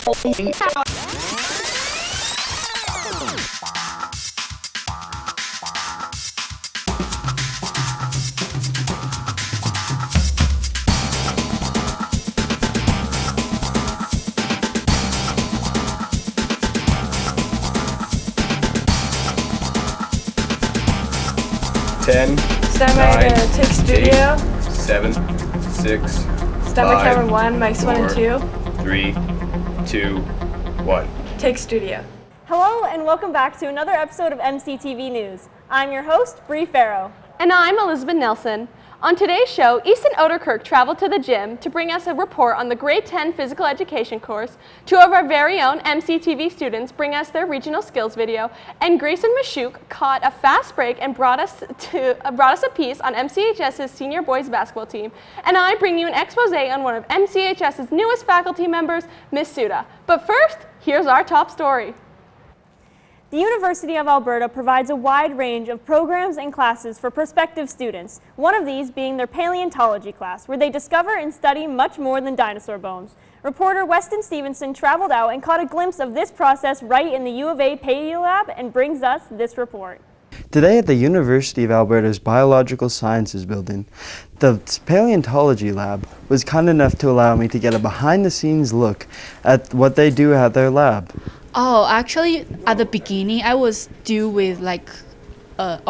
Ten, Standby to take studio. 7, 6, Standby 5, camera 1, mics 1 and 2. 3, 2, 1. Take studio. Hello and welcome back to another episode of MCTV News. I'm your host, Bree Farough. And I'm Elizabeth Nelson. On today's show, Easton Ouderkirk traveled to the gym to bring us a report on the Grade 10 Physical Education course. Two of our very own MCTV students bring us their regional skills video, and Grace and Misiuk caught a fast break and brought us a piece on MCHS's senior boys basketball team. And I bring you an expose on one of MCHS's newest faculty members, Miss Susa. But first, here's our top story. The University of Alberta provides a wide range of programs and classes for prospective students, one of these being their Paleontology class, where they discover and study much more than dinosaur bones. Reporter Weston Stevenson traveled out and caught a glimpse of this process right in the U of A Paleo Lab and brings us this report. Today at the University of Alberta's Biological Sciences building, the Paleontology lab was kind enough to allow me to get a behind-the-scenes look at what they do at their lab. Oh, actually, at the beginning, I was due with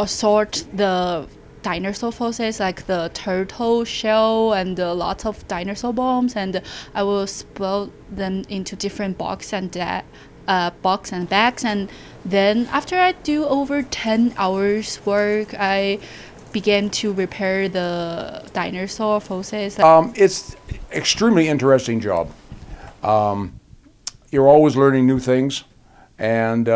sort the dinosaur fossils, like the turtle shell and lots of dinosaur bones, and I will split them into different box and bags. And then after I do over 10 hours work, I began to repair the dinosaur fossils. It's extremely interesting job. You're always learning new things, and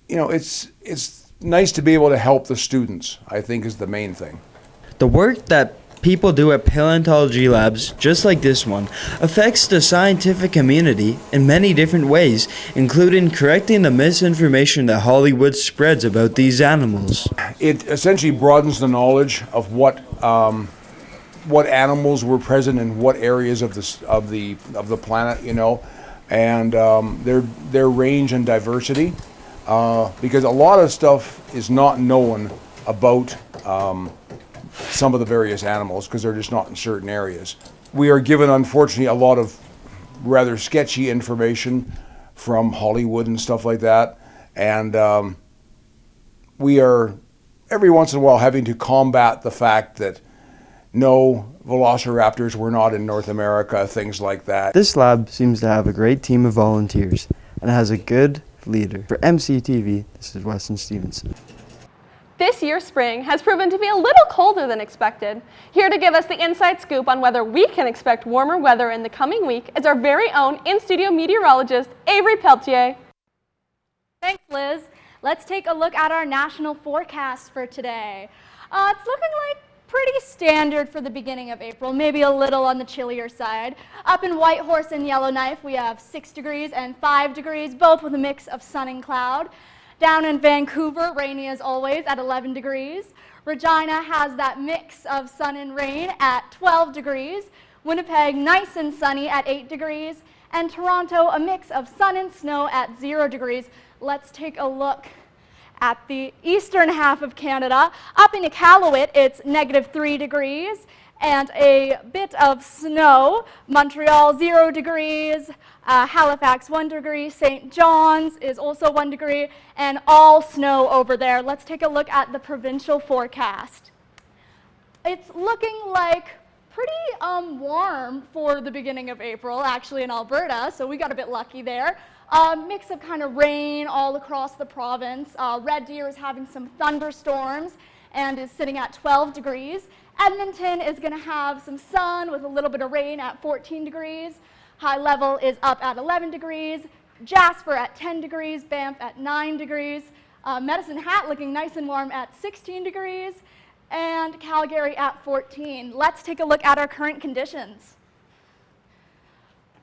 it's nice to be able to help the students, I think, is the main thing. The work that people do at paleontology labs, just like this one, affects the scientific community in many different ways, including correcting the misinformation that Hollywood spreads about these animals. It essentially broadens the knowledge of what animals were present in what areas of the planet, and their range and diversity, because a lot of stuff is not known about some of the various animals because they're just not in certain areas. We are given, unfortunately, a lot of rather sketchy information from Hollywood and stuff like that, and we are every once in a while having to combat the fact that no, velociraptors were not in North America, things like that. This lab seems to have a great team of volunteers and has a good leader. For MCTV, this is Weston Stevenson. This year's spring has proven to be a little colder than expected. Here to give us the inside scoop on whether we can expect warmer weather in the coming week is our very own in-studio meteorologist, Avery Pelletier. Thanks, Liz. Let's take a look at our national forecast for today. It's looking like pretty standard for the beginning of April, maybe a little on the chillier side. Up in Whitehorse and Yellowknife, we have 6 degrees and 5 degrees, both with a mix of sun and cloud. Down in Vancouver, rainy as always at 11 degrees. Regina has that mix of sun and rain at 12 degrees. Winnipeg, nice and sunny at 8 degrees. And Toronto, a mix of sun and snow at 0 degrees. Let's take a look at the eastern half of Canada. Up in Iqaluit, it's -3 degrees and a bit of snow. Montreal, 0 degrees. Halifax, 1 degree. St. John's is also 1 degree, and all snow over there. Let's take a look at the provincial forecast. It's looking like pretty warm for the beginning of April, actually, in Alberta, so we got a bit lucky there. Mix of kind of rain all across the province. Red Deer is having some thunderstorms and is sitting at 12 degrees. Edmonton is going to have some sun with a little bit of rain at 14 degrees. High level is up at 11 degrees. Jasper at 10 degrees. Banff at 9 degrees. Medicine Hat looking nice and warm at 16 degrees. And Calgary at 14. Let's take a look at our current conditions.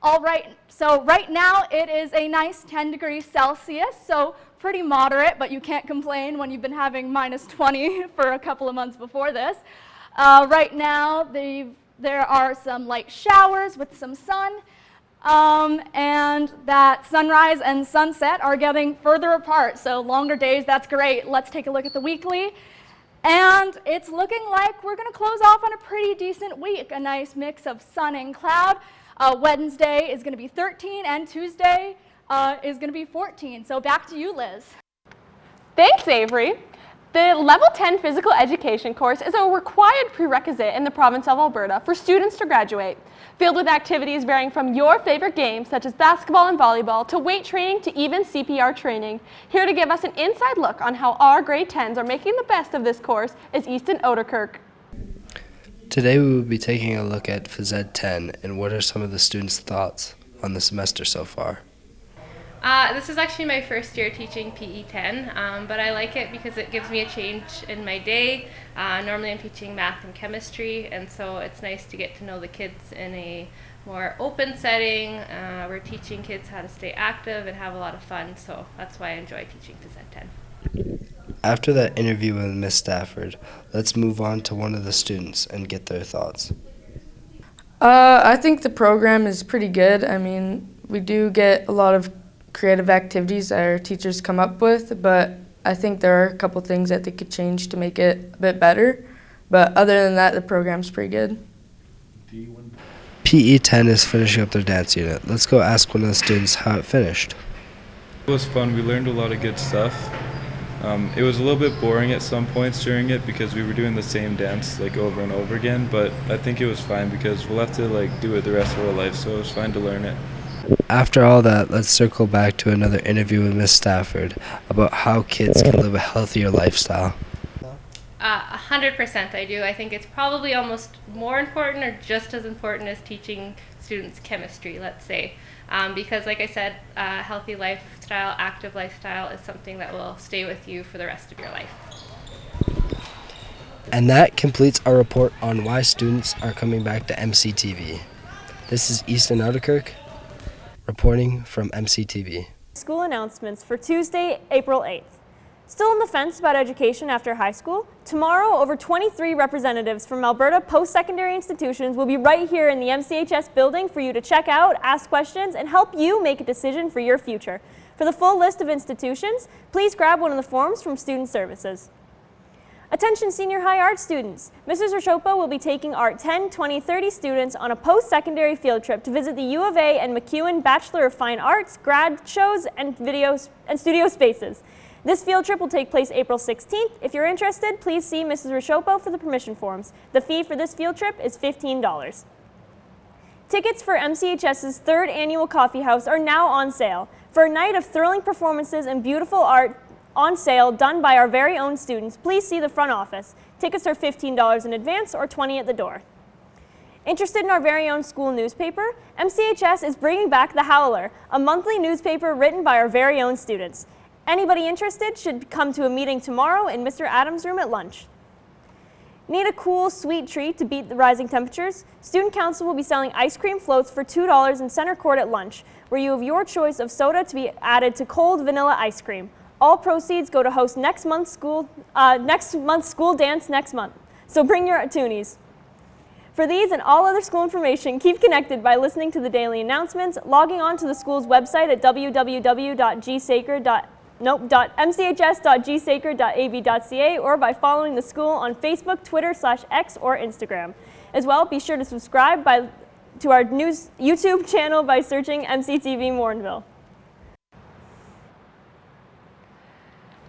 All right, so right now it is a nice 10 degrees Celsius, so pretty moderate, but you can't complain when you've been having -20 for a couple of months before this. Right now there are some light showers with some sun. and that sunrise and sunset are getting further apart, so longer days, that's great. Let's take a look at the weekly. And it's looking like we're going to close off on a pretty decent week, a nice mix of sun and cloud. Wednesday is going to be 13, and Tuesday is going to be 14. So back to you, Liz. Thanks, Avery. The Level 10 Physical Education course is a required prerequisite in the province of Alberta for students to graduate, filled with activities varying from your favorite games, such as basketball and volleyball, to weight training, to even CPR training. Here to give us an inside look on how our grade 10s are making the best of this course is Easton Ouderkirk. Today we will be taking a look at Phys Ed 10 and what are some of the students' thoughts on the semester so far. This is actually my first year teaching PE 10, but I like it because it gives me a change in my day. Normally I'm teaching math and chemistry, and so it's nice to get to know the kids in a more open setting. We're teaching kids how to stay active and have a lot of fun, so that's why I enjoy teaching Phys Ed 10. After that interview with Miss Stafford, let's move on to one of the students and get their thoughts. I think the program is pretty good. I mean, we do get a lot of creative activities that our teachers come up with, but I think there are a couple things that they could change to make it a bit better. But other than that, the program's pretty good. PE 10 is finishing up their dance unit. Let's go ask one of the students how it finished. It was fun. We learned a lot of good stuff. It was a little bit boring at some points during it because we were doing the same dance like over and over again, but I think it was fine because we'll have to do it the rest of our life, so it was fine to learn it. After all that, let's circle back to another interview with Miss Stafford about how kids can live a healthier lifestyle. 100% I do. I think it's probably almost more important or just as important as teaching students chemistry, let's say. Because like I said, a healthy lifestyle, active lifestyle is something that will stay with you for the rest of your life. And that completes our report on why students are coming back to MCTV. This is Easton Ouderkirk reporting from MCTV. School announcements for Tuesday, April 8th. Still on the fence about education after high school? Tomorrow, over 23 representatives from Alberta post-secondary institutions will be right here in the MCHS building for you to check out, ask questions, and help you make a decision for your future. For the full list of institutions, please grab one of the forms from Student Services. Attention senior high art students. Mrs. Rashopa will be taking our 10, 20, 30 students on a post-secondary field trip to visit the U of A and MacEwan Bachelor of Fine Arts, grad shows, and studio spaces. This field trip will take place April 16th. If you're interested, please see Mrs. Rashopa for the permission forms. The fee for this field trip is $15. Tickets for MCHS's third annual coffee house are now on sale. For a night of thrilling performances and beautiful art on sale done by our very own students, please see the front office. Tickets are $15 in advance or $20 at the door. Interested in our very own school newspaper? MCHS is bringing back The Howler, a monthly newspaper written by our very own students. Anybody interested should come to a meeting tomorrow in Mr. Adams' room at lunch. Need a cool, sweet treat to beat the rising temperatures? Student Council will be selling ice cream floats for $2 in center court at lunch, where you have your choice of soda to be added to cold vanilla ice cream. All proceeds go to host next month's school dance next month. So bring your toonies. For these and all other school information, keep connected by listening to the daily announcements, logging on to the school's website at mchs.gsacred.av.ca, or by following the school on Facebook, Twitter, /X, or Instagram. As well, be sure to subscribe to our YouTube channel by searching MCTV Morinville.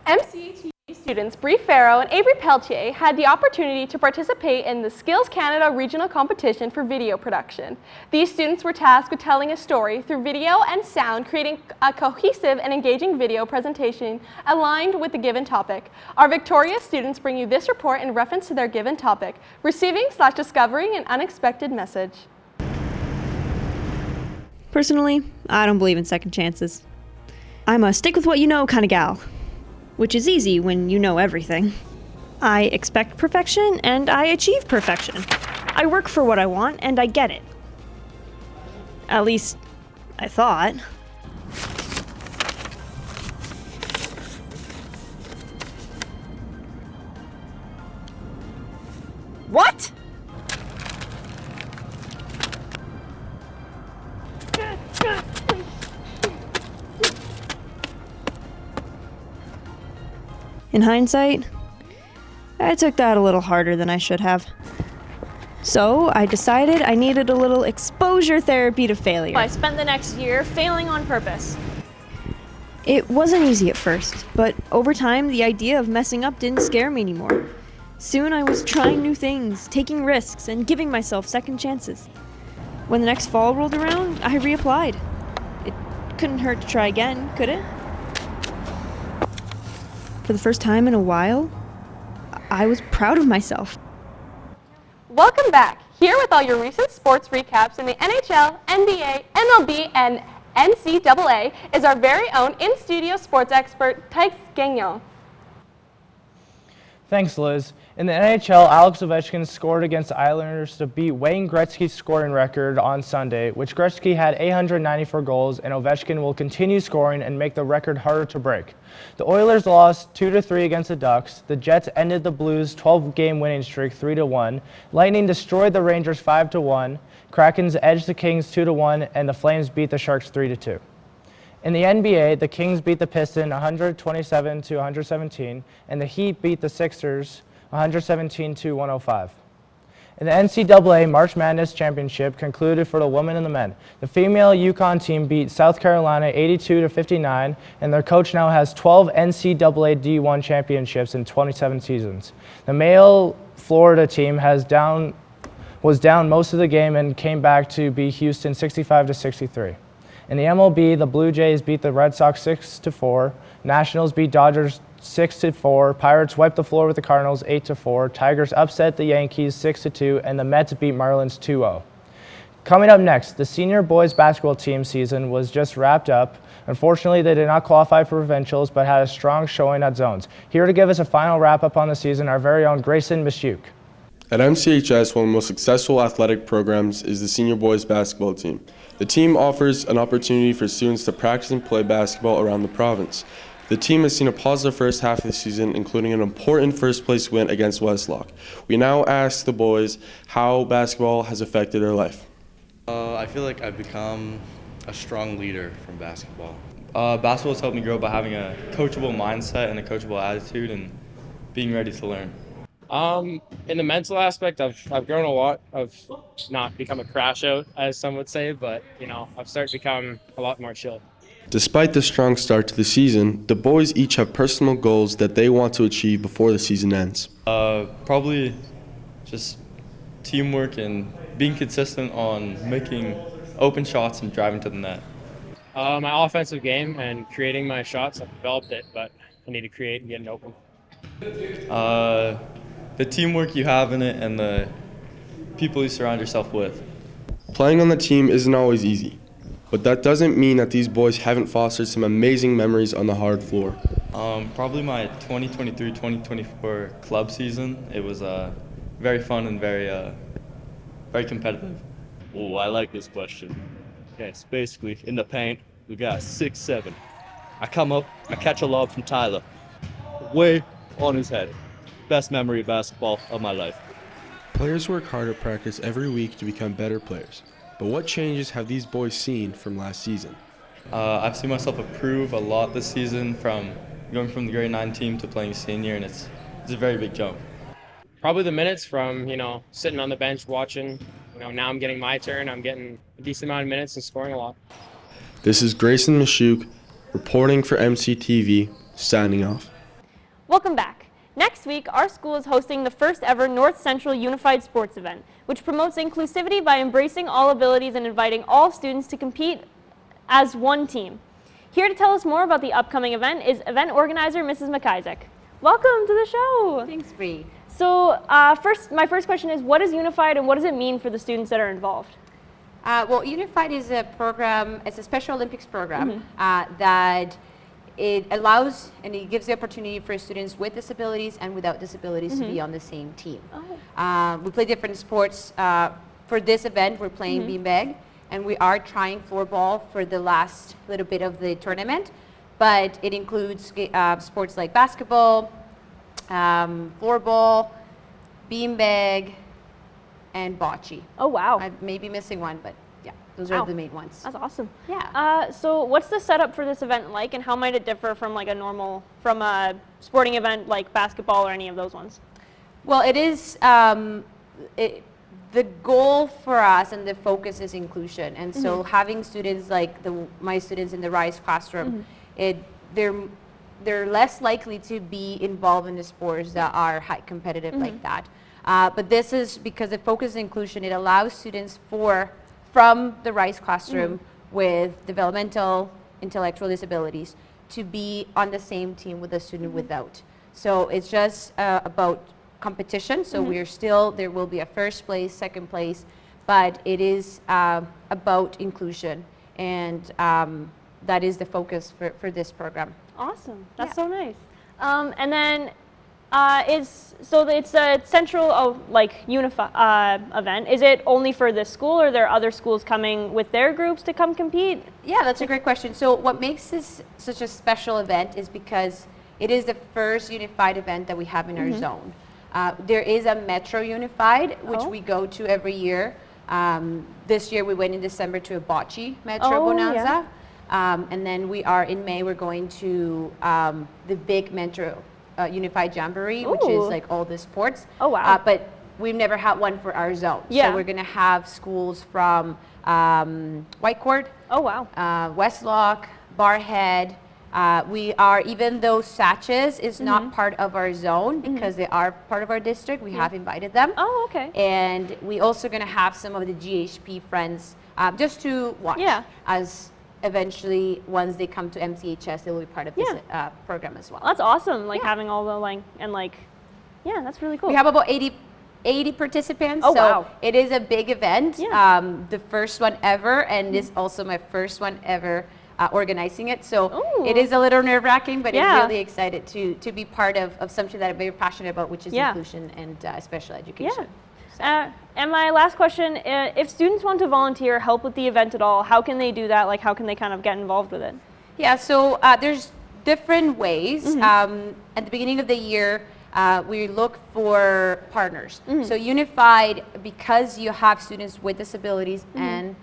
MCTV students Bree Farough and Avery Pelletier had the opportunity to participate in the Skills Canada Regional Competition for video production. These students were tasked with telling a story through video and sound, creating a cohesive and engaging video presentation aligned with the given topic. Our victorious students bring you this report in reference to their given topic, receiving/discovering an unexpected message. Personally, I don't believe in second chances. I'm a stick with what you know kind of gal, which is easy when you know everything. I expect perfection, and I achieve perfection. I work for what I want, and I get it. At least, I thought. What? In hindsight, I took that a little harder than I should have. So I decided I needed a little exposure therapy to failure. I spent the next year failing on purpose. It wasn't easy at first, but over time the idea of messing up didn't scare me anymore. Soon I was trying new things, taking risks, and giving myself second chances. When the next fall rolled around, I reapplied. It couldn't hurt to try again, could it? For the first time in a while, I was proud of myself. Welcome back. Here with all your recent sports recaps in the NHL, NBA, MLB, and NCAA is our very own in-studio sports expert, Gagnon. Thanks, Liz. In the NHL, Alex Ovechkin scored against the Islanders to beat Wayne Gretzky's scoring record on Sunday, which Gretzky had 894 goals, and Ovechkin will continue scoring and make the record harder to break. The Oilers lost 2-3 against the Ducks. The Jets ended the Blues' 12-game winning streak 3-1. Lightning destroyed the Rangers 5-1. Krakens edged the Kings 2-1, and the Flames beat the Sharks 3-2. In the NBA, the Kings beat the Pistons 127-117, and the Heat beat the Sixers 117-105. In the NCAA March Madness Championship concluded for the women and the men. The female UConn team beat South Carolina 82-59, and their coach now has 12 NCAA D1 championships in 27 seasons. The male Florida team was down most of the game and came back to beat Houston 65-63. In the MLB, the Blue Jays beat the Red Sox 6-4, Nationals beat Dodgers 6-4, Pirates wiped the floor with the Cardinals 8-4, Tigers upset the Yankees 6-2, and the Mets beat Marlins 2-0. Coming up next, the senior boys basketball team season was just wrapped up. Unfortunately, they did not qualify for provincials, but had a strong showing at zones. Here to give us a final wrap-up on the season, our very own Grayson Misiuk. At MCHS, one of the most successful athletic programs is the senior boys basketball team. The team offers an opportunity for students to practice and play basketball around the province. The team has seen a positive first half of the season, including an important first-place win against Westlock. We now ask the boys how basketball has affected their life. I feel like I've become a strong leader from basketball. Basketball has helped me grow by having a coachable mindset and a coachable attitude and being ready to learn. In the mental aspect, I've grown a lot. I've not become a crash out, as some would say, but I've started to become a lot more chill. Despite the strong start to the season, the boys each have personal goals that they want to achieve before the season ends. Probably just teamwork and being consistent on making open shots and driving to the net. My offensive game and creating my shots, I've developed it, but I need to create and get it open. The teamwork you have in it and the people you surround yourself with. Playing on the team isn't always easy, but that doesn't mean that these boys haven't fostered some amazing memories on the hard floor. Probably my 2023-2024 club season. It was very fun and very competitive. Oh, I like this question. Okay, it's basically in the paint, we got 6'7". I come up, I catch a lob from Tyler, way on his head. Best memory of basketball of my life. Players work hard at practice every week to become better players. But what changes have these boys seen from last season? I've seen myself improve a lot this season from going from the grade 9 team to playing senior, and it's a very big jump. Probably the minutes from, sitting on the bench watching. Now I'm getting my turn. I'm getting a decent amount of minutes and scoring a lot. This is Grayson Misiuk reporting for MCTV, signing off. Welcome back. Next week, our school is hosting the first ever North Central Unified Sports event, which promotes inclusivity by embracing all abilities and inviting all students to compete as one team. Here to tell us more about the upcoming event is event organizer Mrs. MacIsaac. Welcome to the show. Thanks, Bree. So my first question is, what is Unified and what does it mean for the students that are involved? Well, Unified is a program, it's a Special Olympics program that it allows and it gives the opportunity for students with disabilities and without disabilities to be on the same team. We play different sports. For this event, we're playing beanbag, and we are trying floorball for the last little bit of the tournament, but it includes sports like basketball, floorball, beanbag, and bocce. Oh, wow. I may be missing one, but yeah. Those Wow. are the main ones. That's awesome. Yeah. So what's the setup for this event like, and how might it differ from like from a sporting event like basketball or any of those ones? Well, it is, the goal for us and the focus is inclusion. And so having students like my students in the RISE classroom, they're less likely to be involved in the sports that are high competitive like that. But this is because the focus is inclusion. It allows students from the RISE classroom with developmental, intellectual disabilities to be on the same team with a student without. So it's just about competition. So there will be a first place, second place, but it is about inclusion, and that is the focus for this program. Awesome. That's so nice. And then it's a central event. Is it only for this school, or are there other schools coming with their groups to come compete? Yeah, that's a great question. So what makes this such a special event is because it is the first unified event that we have in our zone. There is a Metro Unified, which we go to every year. This year we went in December to a bocce Metro Bonanza. And then in May, we're going to the big Metro Unified Jamboree, which is like all the sports. Oh, wow. But we've never had one for our zone. Yeah. So we're going to have schools from Whitecourt, Westlock, Barhead. Even though Satches is not part of our zone, because they are part of our district, we have invited them. Oh, okay. And we also going to have some of the GHP friends just to watch. Yeah. As eventually, once they come to MCHS, they will be part of this program as well. That's awesome. Having all the that's really cool. We have about 80 participants. Oh, so wow. it is a big event. Yeah. The first one ever, and it's also my first one ever organizing it. So it is a little nerve-wracking, but I'm really excited to be part of something that I'm very passionate about, which is inclusion and special education. And my last question, if students want to volunteer or help with the event at all, how can they do that? How can they kind of get involved with it? Yeah, so there's different ways. At the beginning of the year, we look for partners. So Unified, because you have students with disabilities and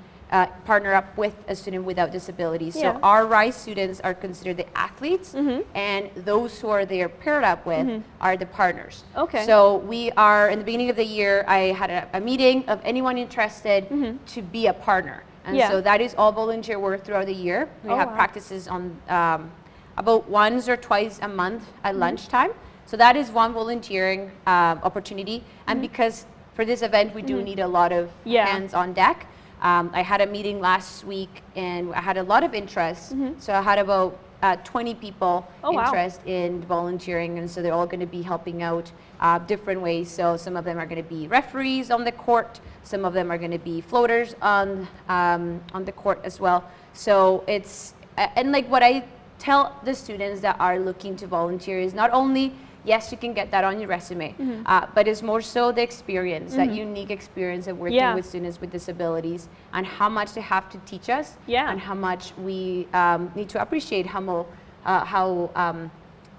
partner up with a student without disabilities. So our RISE students are considered the athletes, and those who are there paired up with are the partners. Okay. So we are, in the beginning of the year, I had a meeting of anyone interested to be a partner. And so that is all volunteer work throughout the year. We have practices on about once or twice a month at lunchtime. So that is one volunteering opportunity. And because for this event, we do need a lot of hands on deck. I had a meeting last week, and I had a lot of interest. So I had about 20 people interested in volunteering, and so they're all going to be helping out different ways. So some of them are going to be referees on the court. Some of them are going to be floaters on the court as well. So it's what I tell the students that are looking to volunteer is not only yes, you can get that on your resume, but it's more so the experience, that unique experience of working with students with disabilities, and how much they have to teach us, and how much we need to appreciate how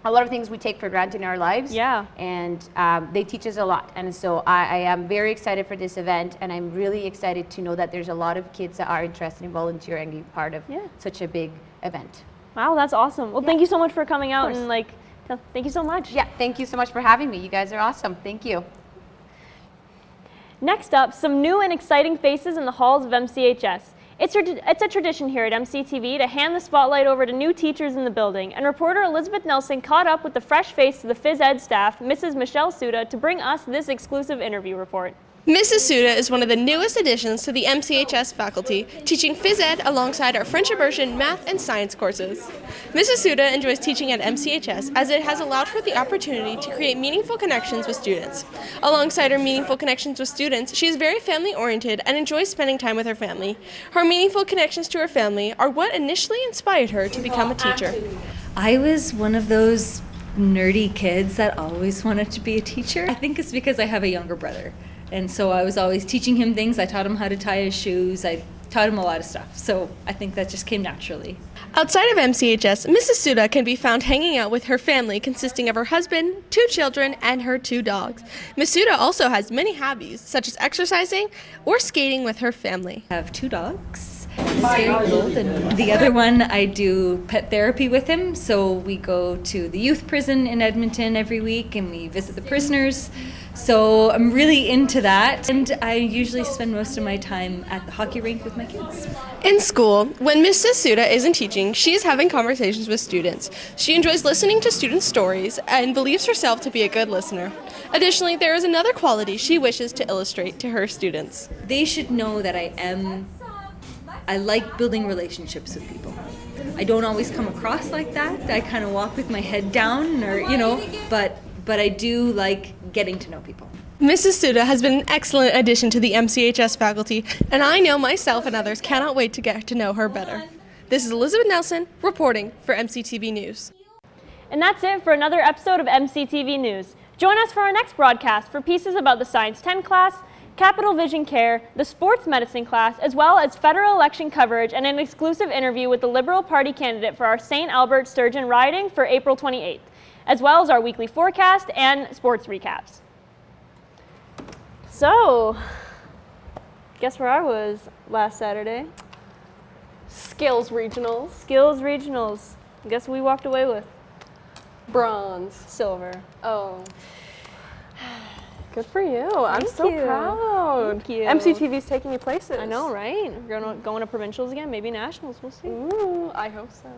a lot of things we take for granted in our lives, and they teach us a lot. And so I am very excited for this event, and I'm really excited to know that there's a lot of kids that are interested in volunteering and being part of such a big event. Wow, that's awesome. Well, thank you so much for coming out, and thank you so much. Yeah, thank you so much for having me. You guys are awesome. Thank you. Next up, some new and exciting faces in the halls of MCHS. It's a tradition here at MCTV to hand the spotlight over to new teachers in the building, and reporter Elizabeth Nelson caught up with the fresh face of the phys ed staff, Mrs. Michelle Suda, to bring us this exclusive interview report. Mrs. Suda is one of the newest additions to the MCHS faculty, teaching phys ed alongside our French immersion, math, and science courses. Mrs. Suda enjoys teaching at MCHS as it has allowed her the opportunity to create meaningful connections with students. Alongside her meaningful connections with students, she is very family-oriented and enjoys spending time with her family. Her meaningful connections to her family are what initially inspired her to become a teacher. I was one of those nerdy kids that always wanted to be a teacher. I think it's because I have a younger brother. And so I was always teaching him things. I taught him how to tie his shoes. I taught him a lot of stuff. So I think that just came naturally. Outside of MCHS, Mrs. Suda can be found hanging out with her family consisting of her husband, 2 children, and her 2 dogs. Ms. Suda also has many hobbies, such as exercising or skating with her family. I have 2 dogs. He's very old, and the other one I do pet therapy with him. So we go to the youth prison in Edmonton every week and we visit the prisoners. So I'm really into that, and I usually spend most of my time at the hockey rink with my kids. In school, when Mrs. Suda isn't teaching, she is having conversations with students. She enjoys listening to students' stories and believes herself to be a good listener. Additionally, there is another quality she wishes to illustrate to her students. They should know that I like building relationships with people. I don't always come across like that. I kind of walk with my head down, or but I do like getting to know people. Mrs. Suda has been an excellent addition to the MCHS faculty, and I know myself and others cannot wait to get to know her better. This is Elizabeth Nelson reporting for MCTV News. And that's it for another episode of MCTV News. Join us for our next broadcast for pieces about the Science 10 class, Capital Vision Care, the Sports Medicine class, as well as federal election coverage and an exclusive interview with the Liberal Party candidate for our St. Albert Sturgeon riding for April 28th, as well as our weekly forecast and sports recaps. So, guess where I was last Saturday? Skills Regionals. Skills Regionals. Guess what we walked away with? Bronze. Silver. Oh. Good for you. I'm so proud. Thank you. MCTV's taking you places. I know, right? We're going to provincials again, maybe nationals. We'll see. Ooh, I hope so.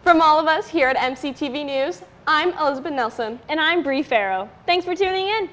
From all of us here at MCTV News, I'm Elizabeth Nelson. And I'm Bree Farough. Thanks for tuning in.